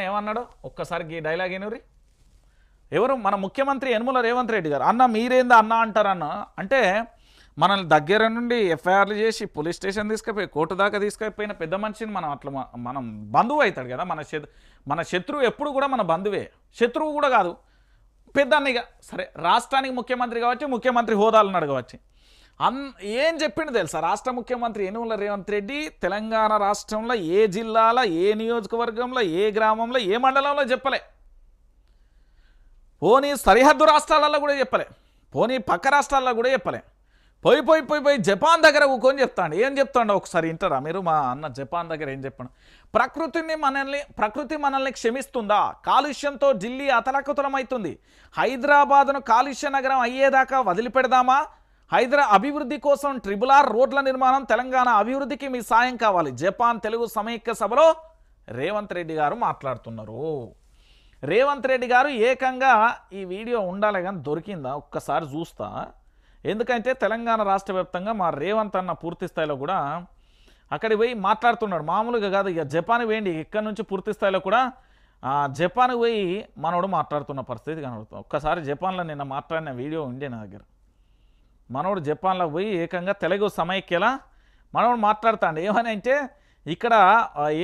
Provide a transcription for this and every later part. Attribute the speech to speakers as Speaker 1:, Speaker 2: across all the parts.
Speaker 1: ఏమన్నాడు ఒక్కసారి ఈ డైలాగ్ ఏనురి ఎవరు మన ముఖ్యమంత్రి యనమల రేవంత్ రెడ్డి గారు అన్న మీరేందా అన్న అంటారన్న అంటే మనల్ని దగ్గర నుండి ఎఫ్ఐఆర్లు చేసి పోలీస్ స్టేషన్ తీసుకుపోయి కోర్టు దాకా తీసుకుపోయిన పెద్ద మనిషిని మనం అట్లా మనం బంధువు అవుతాడు కదా మన శత్రువు ఎప్పుడు కూడా మన బంధువే శత్రువు కూడా కాదు పెద్ద అన్నయ్య సరే రాష్ట్రానికి ముఖ్యమంత్రి కావచ్చు ముఖ్యమంత్రి హోదాలను అడగవచ్చు ఏం చెప్పిండు తెలుసా రాష్ట్ర ముఖ్యమంత్రి యనమల రేవంత్ రెడ్డి తెలంగాణ రాష్ట్రంలో ఏ జిల్లాలో ఏ నియోజకవర్గంలో ఏ గ్రామంలో ఏ మండలంలో చెప్పలే పోనీ సరిహద్దు రాష్ట్రాలలో కూడా చెప్పలే పోనీ పక్క రాష్ట్రాల్లో కూడా చెప్పలే పోయి జపాన్ దగ్గర కూకొని చెప్తాడు ఏం చెప్తాడు ఒకసారి వింటారా మీరు మా అన్న జపాన్ దగ్గర ఏం చెప్పాడు ప్రకృతి మనల్ని క్షమిస్తుందా కాలుష్యంతో ఢిల్లీ అతలకుతలమవుతుంది హైదరాబాదును కాలుష్య నగరం అయ్యేదాకా వదిలిపెడదామా అభివృద్ధి కోసం RRR రోడ్ల నిర్మాణం తెలంగాణ అభివృద్ధికి మీ సాయం కావాలి జపాన్ తెలుగు సమైక్య సభలో రేవంత్ రెడ్డి గారు మాట్లాడుతున్నారు రేవంత్ రెడ్డి గారు ఏకంగా ఈ వీడియో ఉండాలి కానీ దొరికిందా ఒక్కసారి చూస్తా ఎందుకంటే తెలంగాణ రాష్ట్ర వ్యాప్తంగా మా రేవంత్ అన్న పూర్తి స్థాయిలో కూడా అక్కడికి పోయి మాట్లాడుతున్నాడు మామూలుగా కాదు ఇక జపాన్ వేయండి ఇక్కడ నుంచి పూర్తి స్థాయిలో కూడా జపాన్ పోయి మనోడు మాట్లాడుతున్న పరిస్థితి కనబడుతుంది ఒక్కసారి జపాన్లో నిన్న మాట్లాడిన వీడియో ఉండే నా దగ్గర మనోడు జపాన్లో పోయి ఏకంగా తెలుగు సమైక్యలా మనోడు మాట్లాడుతాడు ఏమని అంటే ఇక్కడ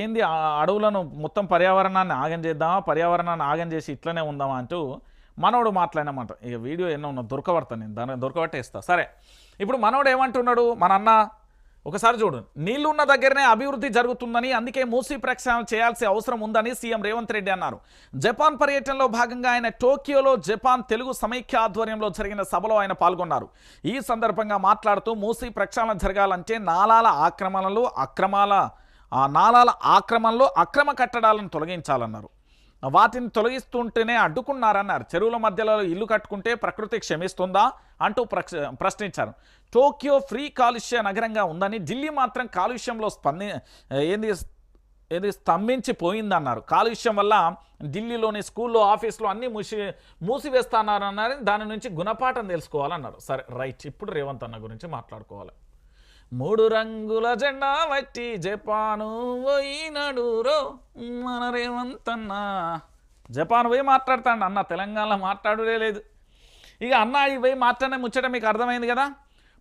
Speaker 1: ఏంది అడవులను మొత్తం పర్యావరణాన్ని ఆగం చేద్దామా పర్యావరణాన్ని ఆగం చేసి ఇట్లనే ఉందామా అంటూ మనోడు మాట్లాడినమాట ఇక వీడియో ఎన్నో ఉన్నా దొరకబడతాను నేను దాన్ని దొరకబట్టేస్తా సరే ఇప్పుడు మనోడు ఏమంటున్నాడు మన అన్న ఒకసారి చూడు నీళ్లు ఉన్న దగ్గరనే అభివృద్ధి జరుగుతుందని అందుకే మూసీ ప్రక్షాళన చేయాల్సిన అవసరం ఉందని సీఎం రేవంత్ రెడ్డి అన్నారు జపాన్ పర్యటనలో భాగంగా ఆయన టోక్యోలో జపాన్ తెలుగు సమైక్య ఆధ్వర్యంలో జరిగిన సభలో ఆయన పాల్గొన్నారు ఈ సందర్భంగా మాట్లాడుతూ మూసీ ప్రక్షాళన జరగాలంటే నాలాల ఆక్రమణలో అక్రమ కట్టడాలను తొలగించాలన్నారు వాటిని తొలగిస్తుంటేనే అడ్డుకున్నారన్నారు చెరువుల మధ్యలో ఇల్లు కట్టుకుంటే ప్రకృతి క్షమిస్తుందా అంటూ ప్రశ్నించారు టోక్యో ఫ్రీ కాలుష్య నగరంగా ఉందని ఢిల్లీ మాత్రం కాలుష్యంలో స్తంభించిపోయిందన్నారు కాలుష్యం వల్ల ఢిల్లీలోని స్కూల్లో ఆఫీసులో అన్నీ మూసివేస్తున్నారన్నారు దాని నుంచి గుణపాఠం తెలుసుకోవాలన్నారు సరే రైట్ ఇప్పుడు రేవంత్ అన్న గురించి మాట్లాడుకోవాలి 3 రంగుల జెండా వట్టి జపాను పోయినడురో మన రేవంత్ అన్న జపాన్ పోయి మాట్లాడతాడు అన్న తెలంగాణలో మాట్లాడుడే లేదు ఇక అన్న పోయి మాట్లాడే ముచ్చట మీకు అర్థమైంది కదా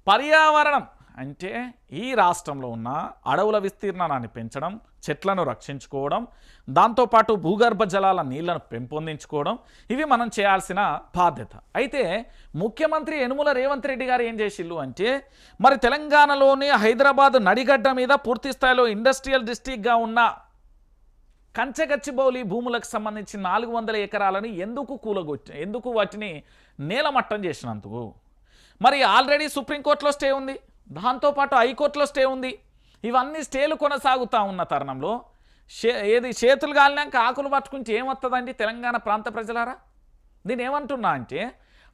Speaker 1: పర్యావరణం అంటే ఈ రాష్ట్రంలో ఉన్న అడవుల విస్తీర్ణాన్ని పెంచడం చెట్లను రక్షించుకోవడం దాంతోపాటు భూగర్భ జలాల నీళ్లను పెంపొందించుకోవడం ఇవి మనం చేయాల్సిన బాధ్యత అయితే ముఖ్యమంత్రి యనమల రేవంత్ రెడ్డి గారు ఏం చేసిల్లు అంటే మరి తెలంగాణలోని హైదరాబాద్ నడిగడ్డ మీద పూర్తి స్థాయిలో ఇండస్ట్రియల్ డిస్ట్రిక్ట్గా ఉన్న కంచగచ్చిబౌలి భూములకు సంబంధించి 400 ఎకరాలని ఎందుకు వాటిని నేలమట్టం చేసినందుకు మరి ఆల్రెడీ సుప్రీంకోర్టులో స్టే ఉంది దాంతోపాటు హైకోర్టులో స్టే ఉంది ఇవన్నీ స్టేలు కొనసాగుతూ ఉన్న తరుణంలో చేతులు గాలినాక ఆకులు పట్టుకుంటే ఏమొస్తుందండి తెలంగాణ ప్రాంత ప్రజలారా దీని ఏమంటున్నా అంటే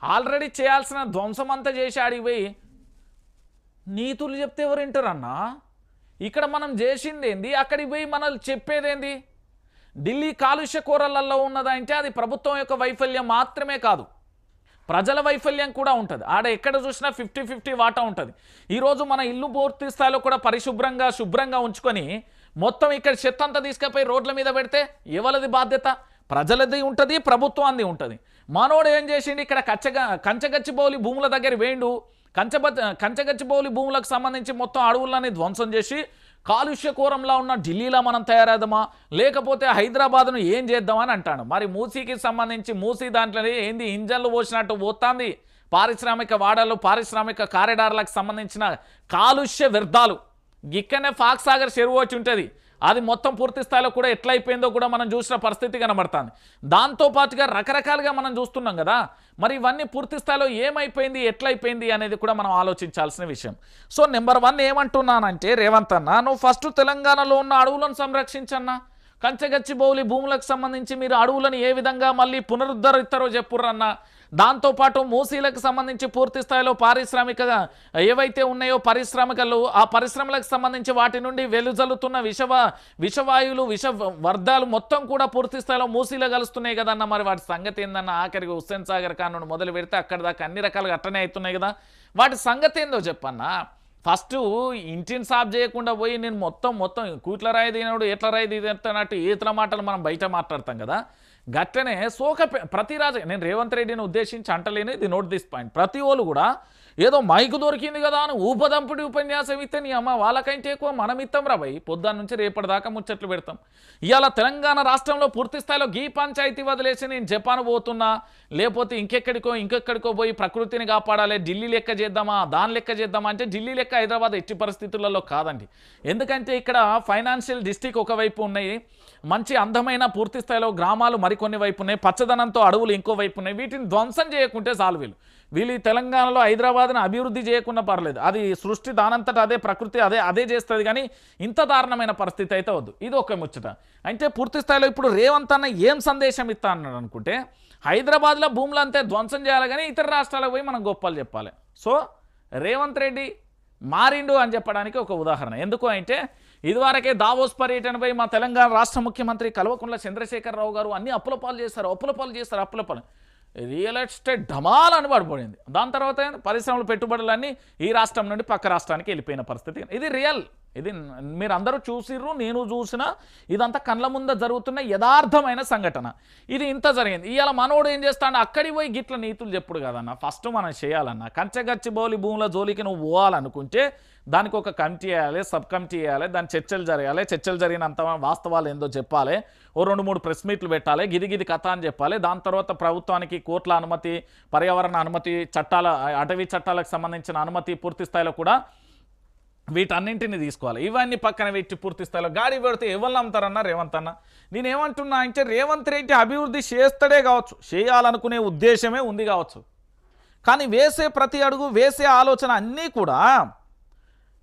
Speaker 1: ఆల్రెడీ చేయాల్సిన ధ్వంసం అంతా చేసి ఆడిపోయి నీతులు చెప్తే ఎవరు వింటారన్నా ఇక్కడ మనం చేసింది ఏంది అక్కడికి పోయి మనల్ని చెప్పేదేంది ఢిల్లీ కాలుష్య కూరలలో ఉన్నదంటే అది ప్రభుత్వం యొక్క వైఫల్యం మాత్రమే కాదు ప్రజల వైఫల్యం కూడా ఉంటుంది ఆడ ఎక్కడ చూసినా 50-50 వాటా ఉంటుంది ఈరోజు మన ఇల్లు పూర్తి స్థాయిలో కూడా శుభ్రంగా ఉంచుకొని మొత్తం ఇక్కడ చెత్త అంతా తీసుకుపోయి రోడ్ల మీద పెడితే ఎవరిది బాధ్యత ప్రజలది ఉంటుంది ప్రభుత్వాన్ని ఉంటుంది మనోడు ఏం చేసిండు ఇక్కడ కంచగచ్చిబౌలి భూముల దగ్గర వేయండు కంచగచ్చిబౌలి భూములకు సంబంధించి మొత్తం అడవులని ధ్వంసం చేసి కాలుష్య కూరంలా ఉన్న ఢిల్లీలో మనం తయారవుదామా లేకపోతే హైదరాబాద్ను ఏం చేద్దామని అంటాడు మరి మూసీకి సంబంధించి మూసీ దాంట్లో ఏంది ఇంజన్లు పోసినట్టు పోతుంది పారిశ్రామిక వాడలు పారిశ్రామిక కారిడార్లకు సంబంధించిన కాలుష్య వ్యర్థాలు ఇక్కడనే ఫాక్స్ సాగర్ చెరువు వచ్చి ఉంటుంది అది మొత్తం పూర్తి స్థాయిలో కూడా ఎట్లయిపోయిందో కూడా మనం చూసిన పరిస్థితి కనబడుతుంది దాంతోపాటుగా రకరకాలుగా మనం చూస్తున్నాం కదా మరి ఇవన్నీ పూర్తి స్థాయిలో ఏమైపోయింది ఎట్లయిపోయింది అనేది కూడా మనం ఆలోచించాల్సిన విషయం సో నెంబర్ 1 ఏమంటున్నానంటే రేవంత్ అన్న నువ్వు ఫస్ట్ తెలంగాణలో ఉన్న అడవులను సంరక్షించన్నా కంచగచ్చిబౌలి భూములకు సంబంధించి మీరు అడవులను ఏ విధంగా మళ్ళీ పునరుద్ధరిస్తారో చెప్పుర్రన్న దాంతోపాటు మూసీలకు సంబంధించి పూర్తి స్థాయిలో పారిశ్రామిక ఏవైతే ఉన్నాయో పరిశ్రమలు ఆ పరిశ్రమలకు సంబంధించి వాటి నుండి వెలుజల్లుతున్న విషవాయువులు విషవర్ధాలు మొత్తం కూడా పూర్తి స్థాయిలో మూసీలో కలుస్తున్నాయి కదన్న మరి వాటి సంగతి ఏందన్న ఆఖరికి హుస్సేన్ సాగర్ కానుండి మొదలు పెడితే అక్కడ దాకా అన్ని రకాలుగా అట్టనే అవుతున్నాయి కదా వాటి సంగతి ఏందో చెప్పన్నా ఫస్ట్ ఇంటిని సాఫ్ చేయకుండా పోయి నేను మొత్తం కూట్ల రాయి తినడు ఎట్ల రాయి తినట్టు ఈతల మాటలు మనం బయట మాట్లాడతాం కదా. గట్టనే ప్రతి రాజు నేను రేవంత్ రెడ్డిని ఉద్దేశించి అంటలేని ఇది నోట్ దిస్ పాయింట్. ప్రతి వాళ్ళు కూడా ఏదో మైకు దొరికింది కదా అని ఊపదంపుడి ఉపన్యాసం ఇస్తే నీ అమ్మ వాళ్ళకంటే ఎక్కువ మనం ఇస్తాం రా భయ్. పొద్దున్న నుంచి రేపటిదాకా ముచ్చట్లు పెడతాం. ఇవాళ తెలంగాణ రాష్ట్రంలో పూర్తి స్థాయిలో గీ పంచాయతీ వదిలేసి నేను జపాన్ పోతున్నా, లేకపోతే ఇంకెక్కడికో పోయి ప్రకృతిని కాపాడాలి, ఢిల్లీ లెక్క చేద్దామా దాని లెక్క చేద్దామా అంటే ఢిల్లీ లెక్క హైదరాబాద్ ఎట్టి పరిస్థితులలో కాదండి. ఎందుకంటే ఇక్కడ ఫైనాన్షియల్ డిస్ట్రిక్ట్ ఒకవైపు ఉన్నాయి, మంచి అందమైన పూర్తి స్థాయిలో గ్రామాలు మరికొన్ని వైపు ఉన్నాయి, పచ్చదనంతో అడవులు ఇంకో వైపు ఉన్నాయి. వీటిని ధ్వంసం చేయకుంటే చాలు. వీళ్ళు ఈ తెలంగాణలో హైదరాబాద్ను అభివృద్ధి చేయకుండా పర్లేదు, అది సృష్టి దానంతటా అదే ప్రకృతి అదే చేస్తుంది. కానీ ఇంత దారుణమైన పరిస్థితి అయితే వద్దు. ఇది ఒక ముచ్చట. అంటే పూర్తి స్థాయిలో ఇప్పుడు రేవంత్ అన్న ఏం సందేశం ఇస్తా అన్నాడు అనుకుంటే, హైదరాబాద్లో భూములు అంతే ధ్వంసం చేయాలి కానీ ఇతర రాష్ట్రాలకు పోయి మనం గొప్పలు చెప్పాలి. సో రేవంత్ రెడ్డి మారిండు అని చెప్పడానికి ఒక ఉదాహరణ. ఎందుకు అంటే ఇదివరకే దావోస్ పర్యటనపై మా తెలంగాణ రాష్ట్ర ముఖ్యమంత్రి కల్వకుంట్ల చంద్రశేఖరరావు గారు అన్ని అప్పుల పాలు చేస్తారు. రియల్ ఎస్టేట్ ఢమాల్ అని పడిపోయింది. దాని తర్వాత పరిశ్రమలు పెట్టుబడులన్నీ ఈ రాష్ట్రం నుండి పక్క రాష్ట్రానికి వెళ్ళిపోయిన పరిస్థితి. ఇది రియల్. ఇది మీరు అందరూ చూసిర్రు, నేను చూసిన, ఇదంతా కళ్ళ ముంద జరుగుతున్న యథార్థమైన సంఘటన. ఇది ఇంత జరిగింది. ఇవాళ మనోడు ఏం చేస్తాడు, అక్కడికి పోయి గిట్ల నీతులు చెప్పుడు కదన్న. ఫస్ట్ మనం చేయాలన్నా కంచగచ్చిబౌలి భూముల జోలికి నువ్వు పోవాలనుకుంటే దానికి ఒక కమిటీ వేయాలి, సబ్ కమిటీ వేయాలి, దాని చర్చలు జరగాలి, చర్చలు జరిగినంత వాస్తవాలు ఏందో చెప్పాలి, ఓ 2-3 ప్రెస్ మీట్లు పెట్టాలి, గిది కథ అని చెప్పాలి. దాని తర్వాత ప్రభుత్వానికి కోర్టుల అనుమతి, పర్యావరణ అనుమతి, అటవీ చట్టాలకు సంబంధించిన అనుమతి పూర్తి స్థాయిలో కూడా వీటన్నింటినీ తీసుకోవాలి. ఇవన్నీ పక్కన పెట్టి పూర్తి స్థాయిలో గాడి పెడితే ఎవరు నమ్ముతారన్నా రేవంత్ అన్న. నేనేమంటున్నా అంటే రేవంత్ రెడ్డి అభివృద్ధి చేస్తాడే కావచ్చు, చేయాలనుకునే ఉద్దేశమే ఉంది కావచ్చు, కానీ వేసే ప్రతి అడుగు వేసే ఆలోచన అన్నీ కూడా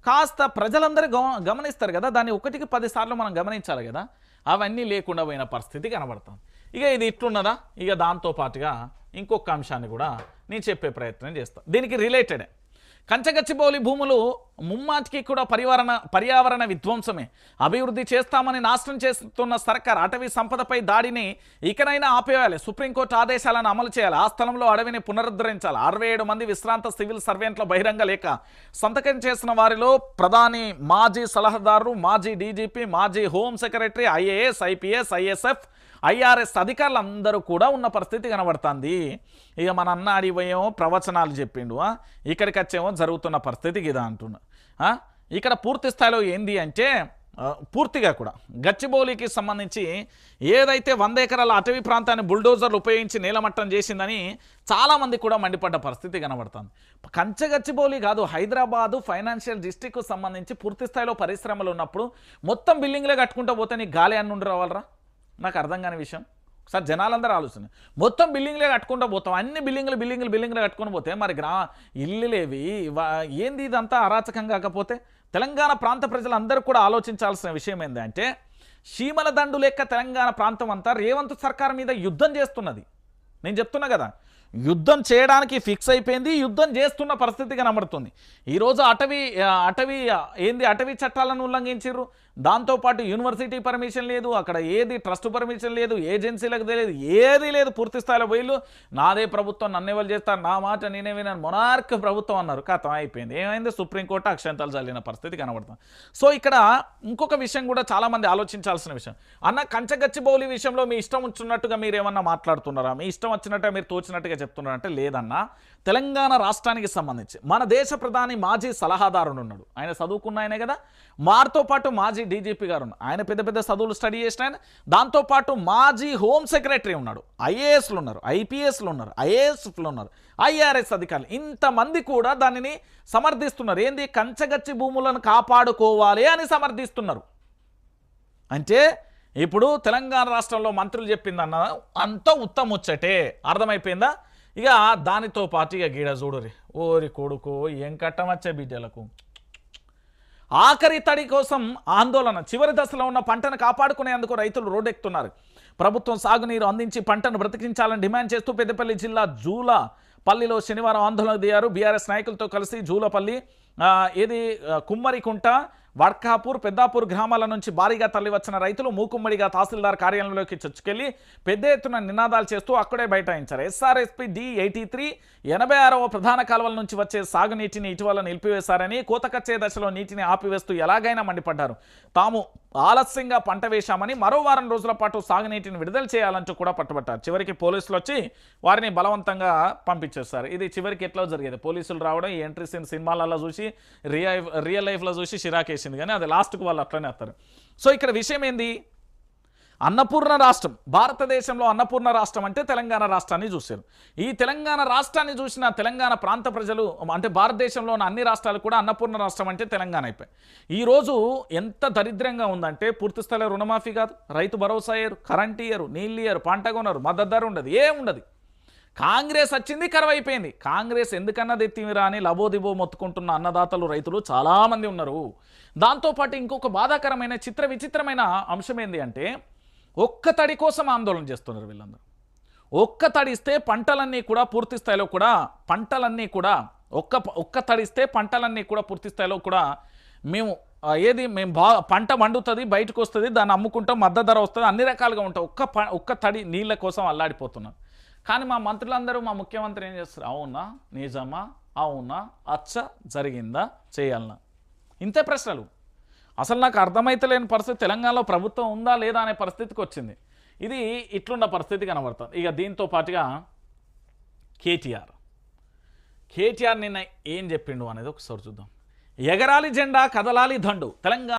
Speaker 1: కాస్త ప్రజలందరూ గమనిస్తారు కదా. దాన్ని 1కి 10 సార్లు మనం గమనించాలి కదా. అవన్నీ లేకుండా పోయిన పరిస్థితి కనబడుతుంది. ఇక ఇది ఇట్లున్నదా. ఇక దాంతోపాటుగా ఇంకొక అంశాన్ని కూడా నేను చెప్పే ప్రయత్నం చేస్తాను. దీనికి రిలేటెడే కంచగచ్చిబౌలి భూములు ముమ్మాటికి కూడా పర్యావరణ విధ్వంసమే. అభివృద్ధి చేస్తామని నాశనం చేస్తున్న సర్కార్ అటవీ సంపదపై దాడిని ఇకనైనా ఆపేయాలి. సుప్రీంకోర్టు ఆదేశాలను అమలు చేయాలి. ఆ స్థలంలో అడవిని పునరుద్ధరించాలి. 67 మంది విశ్రాంత సివిల్ సర్వెంట్ల బహిరంగ లేఖ సంతకం చేసిన వారిలో ప్రధాని, మాజీ సలహాదారు, మాజీ డీజీపీ, మాజీ home secretary, IAS, IPS, ISF, IRS అధికారులు అందరూ కూడా ఉన్న పరిస్థితి కనబడుతుంది. ఇక మన అన్న అడిపోయేమో ప్రవచనాలు చెప్పిండు, ఇక్కడికి వచ్చేమో జరుగుతున్న పరిస్థితికి ఇదా అంటున్నా. ఇక్కడ పూర్తి స్థాయిలో ఏంది అంటే పూర్తిగా కూడా గచ్చిబౌలికి సంబంధించి ఏదైతే 100 ఎకరాల అటవీ ప్రాంతాన్ని బుల్డోజర్లు ఉపయోగించి నేలమట్టం చేసిందని చాలామంది కూడా మండిపడ్డ పరిస్థితి కనబడుతుంది. కంచగచ్చిబౌలి కాదు, హైదరాబాదు ఫైనాన్షియల్ డిస్ట్రిక్ట్కు సంబంధించి పూర్తి స్థాయిలో పరిశ్రమలు ఉన్నప్పుడు మొత్తం బిల్డింగ్లే కట్టుకుంటూ పోతే నీకు గాలి అన్ని ఉండి రావాలరా. నాకు అర్థం కాని విషయం. సార్ జనాలందరూ ఆలోచన, మొత్తం బిల్డింగ్లే కట్టుకుంటూ పోతాం, అన్ని బిల్డింగ్లు కట్టుకొని పోతే మరి ఇల్లులేవి ఏంది, ఇదంతా అరాచకం కాకపోతే. తెలంగాణ ప్రాంత ప్రజలందరూ కూడా ఆలోచించాల్సిన విషయం ఏంటంటే చీమల దండు లెక్క తెలంగాణ ప్రాంతం అంతా రేవంత్ సర్కార్ మీద యుద్ధం చేస్తున్నది. నేను చెప్తున్నా కదా, యుద్ధం చేయడానికి ఫిక్స్ అయిపోయింది, యుద్ధం చేస్తున్న పరిస్థితి కనబడుతుంది. ఈరోజు అటవీ చట్టాలను ఉల్లంఘించారు. దాంతోపాటు యూనివర్సిటీ పర్మిషన్ లేదు, అక్కడ ఏది ట్రస్ట్ పర్మిషన్ లేదు, ఏజెన్సీలకు తెలియదు, ఏది లేదు. పూర్తి స్థాయిలో వీళ్ళు నాదే ప్రభుత్వం, నన్ను ఎవరు చేస్తారు, నా మాట నేనే విన్నాను, మొనార్క్ ప్రభుత్వం అన్నారు. కథం అయిపోయింది. ఏమైంది, సుప్రీంకోర్టు అక్షంతలు చల్లిన పరిస్థితి కనబడుతుంది. సో ఇక్కడ ఇంకొక విషయం కూడా చాలామంది ఆలోచించాల్సిన విషయం. అన్న కంచగచ్చిబౌలి విషయంలో మీ ఇష్టం వచ్చినట్టుగా మీరు ఏమన్నా మాట్లాడుతున్నారా, మీ ఇష్టం వచ్చినట్టుగా మీరు తోచినట్టుగా చెప్తున్నారంటే లేదన్నా. తెలంగాణ రాష్ట్రానికి సంబంధించి మన దేశ ప్రధాని మాజీ సలహాదారు ఉన్నాడు, ఆయన చదువుకున్న ఆయనే కదా. వారితో పాటు మాజీ డీజీపీ గారు ఉన్నారు, ఆయన పెద్ద చదువులు స్టడీ చేసిన ఆయన. దాంతోపాటు మాజీ హోమ్ సెక్రటరీ ఉన్నాడు, ఐఏఎస్లు ఉన్నారు, ఐపీఎస్లు ఉన్నారు, ఐఏఎస్లు ఉన్నారు, ఐఆర్ఎస్ అధికారులు. ఇంతమంది కూడా దానిని సమర్థిస్తున్నారు. ఏంది, కంచగచ్చి భూములను కాపాడుకోవాలి అని సమర్థిస్తున్నారు. అంటే ఇప్పుడు తెలంగాణ రాష్ట్రంలో మంత్రులు చెప్పిందన్న అంత ఉత్తముచ్చటే, అర్థమైపోయిందా. ఇక దానితో పాటు ఇక గీడ చూడురి, ఓరి కొడుకు ఏం కట్టమచ్చే బిడ్డలకు. ఆఖరి తడి కోసం ఆందోళన. చివరి దశలో ఉన్న పంటను కాపాడుకునేందుకు రైతులు రోడ్డెక్కుతున్నారు. ప్రభుత్వం సాగునీరు అందించి పంటను బ్రతికించాలని డిమాండ్ చేస్తూ పెద్దపల్లి జిల్లా జూలపల్లిలో శనివారం ఆందోళన దిగారు. బీఆర్ఎస్ నాయకులతో కలిసి జూలపల్లి ఏది కుమ్మరికుంట, వడ్కాపూర్, పెద్దాపూర్ గ్రామాల నుంచి భారీగా తరలివచ్చిన రైతులు మూకుమ్మడిగా తహసీల్దార్ కార్యాలయంలోకి చొచ్చుకెళ్లి పెద్ద ఎత్తున నినాదాలు చేస్తూ అక్కడే బైఠాయించారు. SRSP D83 86వ ప్రధాన కాలువల నుంచి వచ్చే సాగునీటిని ఇటీవల నిలిపివేశారని, కోతకచ్చే దశలో నీటిని ఆపివేస్తూ ఎలాగైనా మండిపడ్డారు. తాము ఆలస్యంగా పంట వేశామని, మరో వారం రోజుల పాటు సాగునీటిని విడుదల చేయాలంటూ కూడా పట్టుబట్టారు. చివరికి పోలీసులు వచ్చి వారిని బలవంతంగా పంపించేస్తారు. ఇది చివరికి ఎట్లా జరిగేది, పోలీసులు రావడం, ఈ ఎంట్రీ సీన్ సినిమాలలో చూసి రియల్ లైఫ్లో చూసి చిరాకేసింది, కానీ అది లాస్ట్కు వాళ్ళు అట్లనే వస్తారు. సో ఇక్కడ విషయం ఏంది, అన్నపూర్ణ రాష్ట్రం, భారతదేశంలో అన్నపూర్ణ రాష్ట్రం అంటే తెలంగాణ రాష్ట్రాన్ని చూశారు. ఈ తెలంగాణ రాష్ట్రాన్ని చూసిన తెలంగాణ ప్రాంత ప్రజలు, అంటే భారతదేశంలో ఉన్న అన్ని రాష్ట్రాలు కూడా అన్నపూర్ణ రాష్ట్రం అంటే తెలంగాణ అయిపోయి. ఈరోజు ఎంత దరిద్రంగా ఉందంటే పూర్తి స్థాయిలో రుణమాఫీ కాదు, రైతు భరోసా ఇయ్యరు, కరెంట్ ఇయ్యరు, నీళ్ళు ఇయ్యరు, పంట కొనరు, మద్దతు ధర ఉండదు, ఏముండదు. కాంగ్రెస్ వచ్చింది, కరువైపోయింది. కాంగ్రెస్ ఎందుకన్నా తెత్తిమిరా అని లబోదిబో మొత్తుకుంటున్న అన్నదాతలు, రైతులు చాలామంది ఉన్నారు. దాంతోపాటు ఇంకొక బాధాకరమైన విచిత్రమైన అంశం ఏంటి అంటే, ఒక్క తడి కోసం ఆందోళన చేస్తున్నారు వీళ్ళందరూ. ఒక్క తడిస్తే పంటలన్నీ కూడా పూర్తి స్థాయిలో కూడా ఒక్క తడిస్తే పంటలన్నీ కూడా పూర్తి స్థాయిలో కూడా మేము పంట మండుతుంది, బయటకు వస్తుంది, దాన్ని అమ్ముకుంటాం, మద్దతు ధర వస్తుంది, అన్ని రకాలుగా ఉంటాం. ఒక్క తడి నీళ్ళ కోసం అల్లాడిపోతున్నారు. కానీ మా మంత్రులందరూ, మా ముఖ్యమంత్రి ఏం చేస్తారు, అవునా, నిజమా, అవునా, అచ్చ, జరిగిందా, చేయాలనా, ఇంతే ప్రశ్నలు. అసలు నాకు అర్థమైతలేని పరిస్థితి, తెలంగాణలో ప్రభుత్వం ఉందా లేదా అనే పరిస్థితికి వచ్చింది. ఇది ఇట్లున్న పరిస్థితి కనబడుతుంది. ఇక దీంతో పాటుగా కేటీఆర్ నిన్న ఏం చెప్పిండు అనేది ఒకసారి చూద్దాం. ఎగరాలి జెండా, కదలాలి దండు, తెలంగాణ